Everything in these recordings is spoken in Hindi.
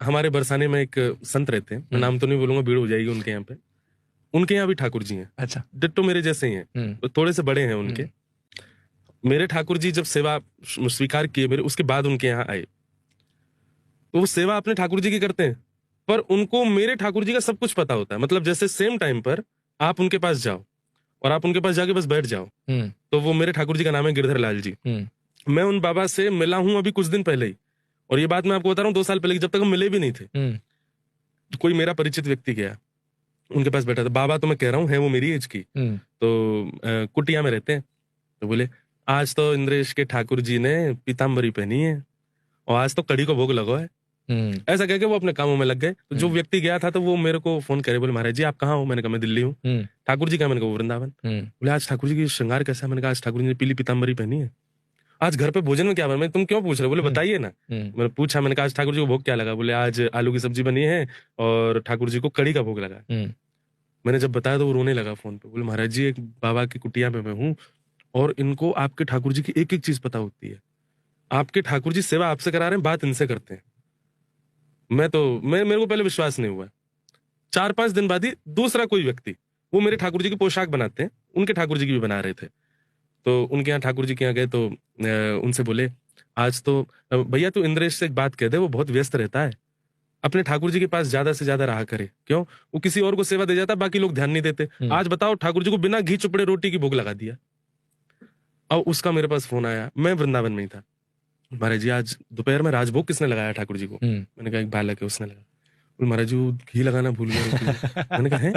हमारे बरसाने में एक संत रहते हैं, मैं नाम तो नहीं बोलूंगा, भीड़ हो जाएगी उनके यहाँ पे। उनके यहाँ भी ठाकुर जी हैं। अच्छा। डिट्टो मेरे जैसे ही हैं, तो थोड़े से बड़े हैं उनके। मेरे ठाकुर जी जब सेवा स्वीकार किए मेरे, उसके बाद उनके यहाँ आए, तो वो सेवा अपने ठाकुर जी की करते हैं, पर उनको मेरे ठाकुर जी का सब कुछ पता होता है। मतलब जैसे सेम टाइम पर आप उनके पास जाओ और आप उनके पास जाके बस बैठ जाओ, तो वो मेरे ठाकुर जी का नाम है गिरधर लाल जी। मैं उन बाबा से मिला हूं अभी कुछ दिन पहले ही, और ये बात मैं आपको बता रहा हूँ 2 साल पहले की, जब तक हम मिले भी नहीं थे। तो कोई मेरा परिचित व्यक्ति गया, उनके पास बैठा था। बाबा तो मैं कह रहा हूँ है वो मेरी एज की, तो कुटिया में रहते हैं। तो बोले आज तो इंद्रेश के ठाकुर जी ने पीताम्बरी पहनी है और आज तो कड़ी को भोग लगो है। ऐसा कह के वो अपने कामों में लग गए। तो जो व्यक्ति गया था तो वो मेरे को फोन करे, बोले महाराज जी आप कहाँ हो? मैंने कहा मैं दिल्ली हूँ। ठाकुर जी का? मैंने कहा वो वृंदावन। बोले आज ठाकुर जी की श्रृंगार कैसा है? मैंने कहा आज ठाकुर जी ने पीली पीताम्बरी पहनी है। आज घर पे भोजन में क्या बना? तुम क्यों पूछ रहे हो? बोले बताइए ना। मैंने पूछा, मैंने कहा आज ठाकुर जी को भोग क्या लगा? बोले आज आलू की सब्जी बनी है और ठाकुर जी को कड़ी का भोग लगा। मैंने जब बताया तो वो रोने लगा फोन पे। बोले महाराज जी एक बाबा की कुटिया में मैं हूँ और इनको आपके ठाकुर जी की एक एक चीज पता होती है। आपके ठाकुर जी सेवा आपसे करा रहे हैं, बात इनसे करते हैं। मेरे को पहले विश्वास नहीं हुआ। 4-5 दिन बाद ही दूसरा कोई व्यक्ति, वो मेरे ठाकुर जी की पोशाक बनाते हैं, उनके ठाकुर जी की भी बना रहे थे। तो उनके यहाँ ठाकुर जी के यहाँ गए तो उनसे बोले आज तो भैया तू इंद्रेश से एक बात कह दे, वो बहुत व्यस्त रहता है, अपने ठाकुर जी के पास ज्यादा से ज्यादा रहा करे। क्यों? वो किसी और को सेवा दे जाता, बाकी लोग ध्यान नहीं देते। आज बताओ ठाकुर जी को बिना घी चुपड़े रोटी की भोग लगा दिया। और उसका मेरे पास फोन आया, मैं वृंदावन में ही था। महाराज जी आज दोपहर में राजभोग किसने लगाया ठाकुर जी को? मैंने कहा एक बालक है उसने लगा। बोले महाराज जी वो घी लगाना भूल गया रोटी में। मैंने कहा है?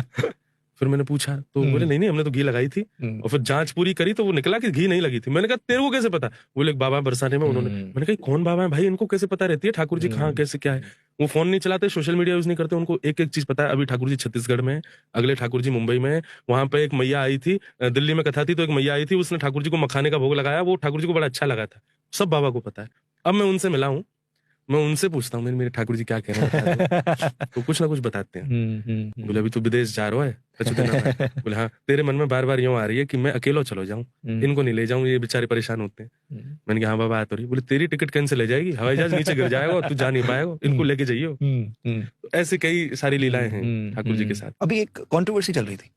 फिर मैंने पूछा तो बोले नहीं नहीं हमने तो घी लगाई थी। और फिर जांच पूरी करी तो वो निकला कि घी नहीं लगी थी। मैंने कहा तेरे को कैसे पता? बोले एक बाबा बरसाने में उन्होंने। मैंने कहा कौन बाबा है भाई, इनको कैसे पता रहती है ठाकुर जी कहाँ कैसे क्या है? वो फोन नहीं चलाते, सोशल मीडिया यूज नहीं करते, उनको एक एक चीज पता है। अभी ठाकुर जी छत्तीसगढ़ में है, अगले ठाकुर जी मुंबई में है। वहां पे एक मैया आई थी, दिल्ली में कथा थी तो एक मैया आई थी, उसने ठाकुर जी को मखाने का भोग लगाया, वो ठाकुर जी को बड़ा अच्छा लगा था। सब बाबा को पता है। अब मैं उनसे मिला हूँ, मैं उनसे पूछता हूँ मेरे ठाकुर जी क्या कह रहे हैं, तो कुछ ना कुछ बताते हैं। बोले अभी तू विदेश जा रहा है कुछ दिन में? बोले हाँ। तेरे मन में बार बार यूं आ रही है कि मैं अकेला चलो जाऊं, इनको नहीं ले जाऊं, ये बेचारे परेशान होते हैं। मैंने कहा हाँ बाबा आ तो रही। बोले तेरी टिकट कैंसिल हो जाएगी, हवाई जहाज नीचे गिर जाएगा, तू जा नहीं पाएगा, इनको लेके जाइए। तो ऐसी कई सारी लीलाएं हैं ठाकुर जी के साथ। अभी एक कंट्रोवर्सी चल रही थी